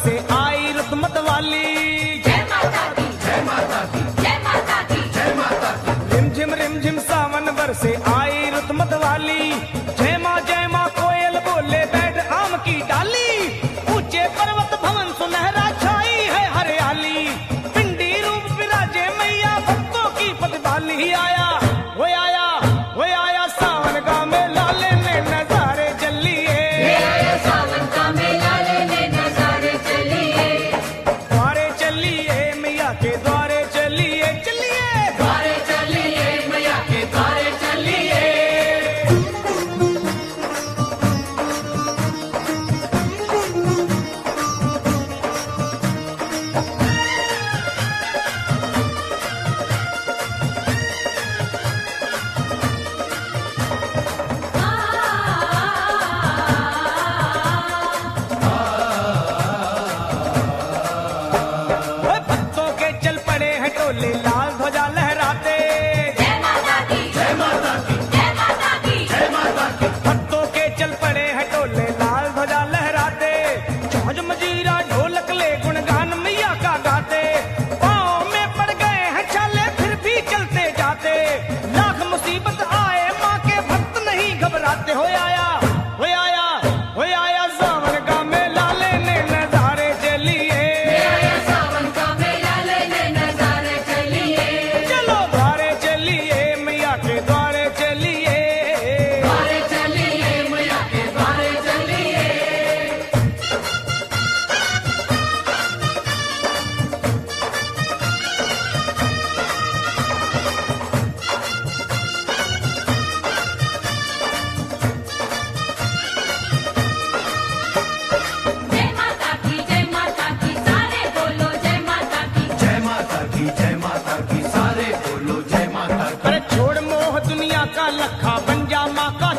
से आई रुतमत वाली। जय माता दी, जय माता दी, जय माता दी, जय माता दी। रिम झिम सावन से आई रुतमत वाली। जय माँ कोयल बोले बैठ आम की डाली। ऊंचे पर्वत भवन सुनहरा छाई है हरियाली। पिंडी रूप विराजे मैया भक्तों की पतवाली। आया वो आया वो आया सावन का मेला लेने नजारे चलिए। आया सावन का मेला लेने नजारे चलिए। द्वारे चलिए मैया के द्वारे चलिए चलिए। द्वारे चलिए मैया के द्वारे चलिए। भक्तों के चल पड़े हैं टोले लाल ध्वजा लहराते। जय माता दी, जय माता दी, जय माता दी, जय माता दी। भक्तों के चल पड़े हैं टोले लाल ध्वजा लहराते। जहाज मजीरा ढोलक ले गुणगान मैया का गाते। पाँव में पड़ गए हैं छाले फिर भी चलते जाते। लाख मुसीबत आए माँ के भक्त नहीं घबराते। हो आया हो आया हो आया सावन का मेला लेने नजारे चलिए। आया सावन का मेला लेने नजारे चलिए। चलो द्वारे चलिए मैया के द्वारे चलिए। द्वारे चलिए मैया के द्वारे चलिए। जय माता की, जय माता की, सारे बोलो जय माता की। जय माता की, जय माता की, सारे बोलो जय माता की। अरे छोड़ मोह दुनिया का लखा बन जा माँ का